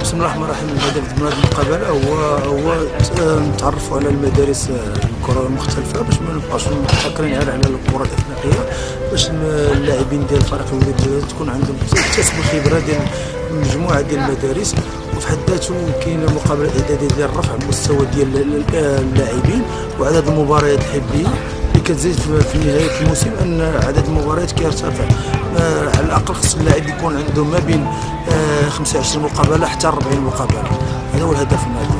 بسم الله الرحمن الرحيم. الهدف من هذه المقابله هو نتعرفوا على المدارس الكره المختلفه باش ما نبقاوش متحكرين على الكره الافريقيه، باش اللاعبين ديال الفريق الوداد تكون عندهم اكتسبوا الخبره ديال مجموعه ديال المدارس. وفي حد ذاته كاينه مقابله اعداديه ديال رفع المستوى ديال اللاعبين وعدد المباريات الحبيه اللي كتزيد في نهايه الموسم، ان عدد المباريات كيرتفع. على الاقل خص اللاعب يكون عنده ما بين 25 مقابله حتى 40 مقابله. هذا هو الهدف من هذه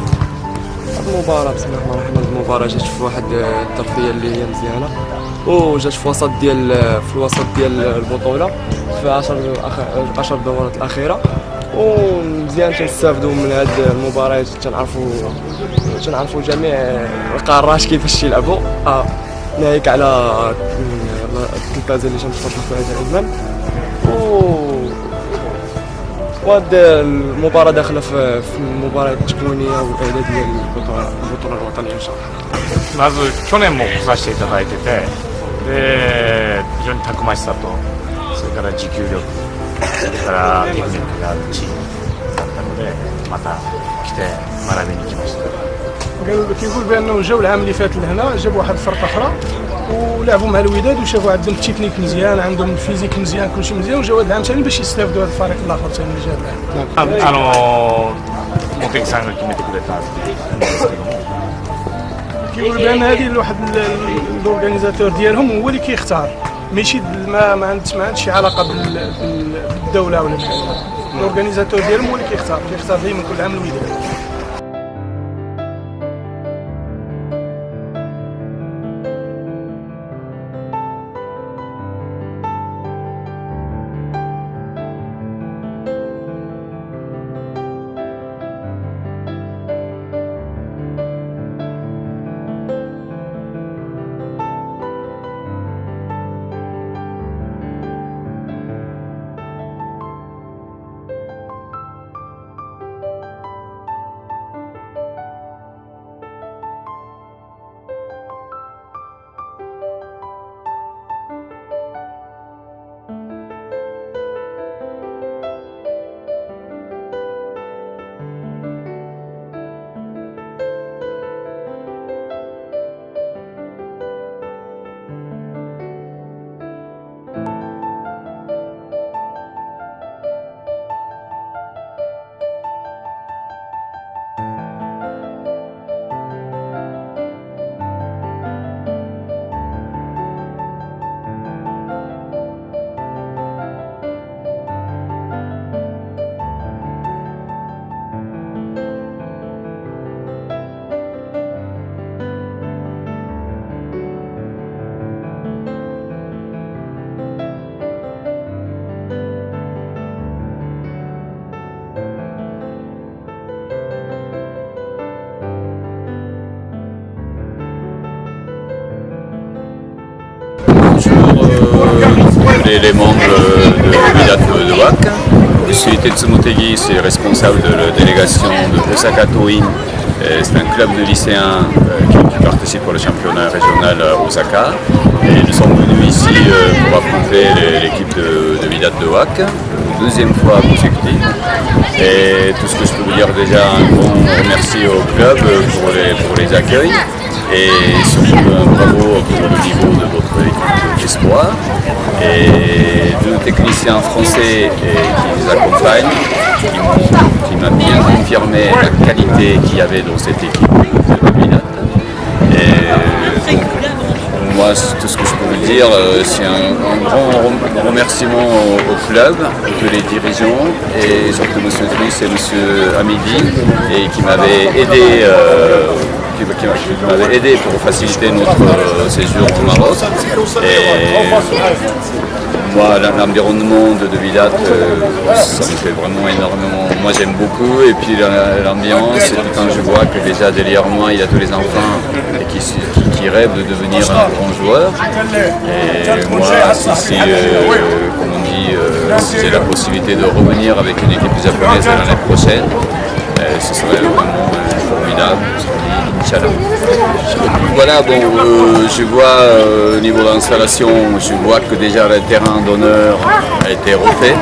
المباراه. بسم الله الرحمن الرحيم. المباراه جات في واحد الظرفيه اللي هي مزيانه، وجات في الوسط ديال البطوله في 10 دورات الاخيره، ومزيان تنستافدوا من هاد المباريات. تنعرفوا جميع القارات كيفاش تيلعبوا، ناهيك على التلفازه اللي تنتفرجوا فيها دائما. وهاد المباراه داخله في المباراه التكوينيه والاعداديه للبطوله الوطنيه ان شاء الله. まず去年も来させていただいてて、で非常にたくましさと、それから持久力、それからテクニックがあるチームだったので、また来て学びに来ました。كيقول بانه جاو العام اللي فات لهنا، جابوا واحد الفرقه اخرى ولعبوا مع الوداد وشافوا عندهم التكنيك مزيان، عندهم الفيزيك مزيان، كلشي مزيان، وجاو هذا العام ثاني باش يستافدوا هذا الفريق الاخر ثاني اللي جا العام. 茂木さんが決めてくれたんですけども。 كيقول بان هذه واحد الاورغانيزاتور ديالهم هو اللي كيختار، ماشي ما عندش شي علاقه بالدوله ولا بحال هكا. الاورغانيزاتور ديالهم هو اللي كيختار ديما كل عام الوداد. Les membres de Wydad de WAC. Je suis Tetsu Motegi, je suis responsable de la délégation de Osaka Toin. C'est un club de lycéens qui participe pour le championnat régional à Osaka. Et nous sommes venus ici pour affronter l'équipe de Wydad de WAC, deuxième fois consécutive. Et tout ce que je peux vous dire déjà, un grand merci au club pour les accueils. Et surtout un bravo pour le niveau de votre équipe d'espoir et deux techniciens français qui nous accompagnent, qui m'ont bien confirmé la qualité qu'il y avait dans cette équipe de Wydad. Et donc, moi, tout ce que je peux vous dire, c'est un grand remerciement au club, à tous les dirigeants et surtout M. Driss et M. Hamidi et qui m'avaient aidé. Qui m'avait aidé pour faciliter notre séjour au Maroc. Et Moi, l'environnement de Vidat, ça me fait vraiment énormément. Moi, j'aime beaucoup. Et puis l'ambiance, et puis quand je vois que déjà derrière moi, il y a tous les enfants qui rêvent de devenir un grand joueur. Et moi, si comme on dit, si j'ai la possibilité de revenir avec une équipe japonaise l'année prochaine, ce serait vraiment formidable, Inch'Allah. Voilà, bon, je vois au niveau de l'installation, je vois que déjà le terrain d'honneur a été refait.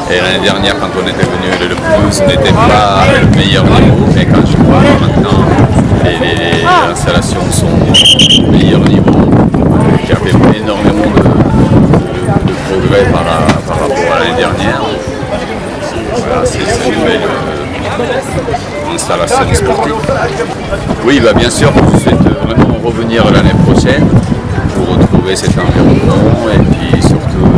Et l'année dernière, quand on était venu, le pelouse n'était pas le meilleur niveau, mais quand je vois maintenant, les installations sont au meilleur niveau, qui a fait énormément de progrès par rapport à l'année dernière. Voilà, c'est une nouvelle installation sportive. Oui, bah, bien sûr, je souhaite vraiment revenir l'année prochaine pour retrouver cet environnement et puis surtout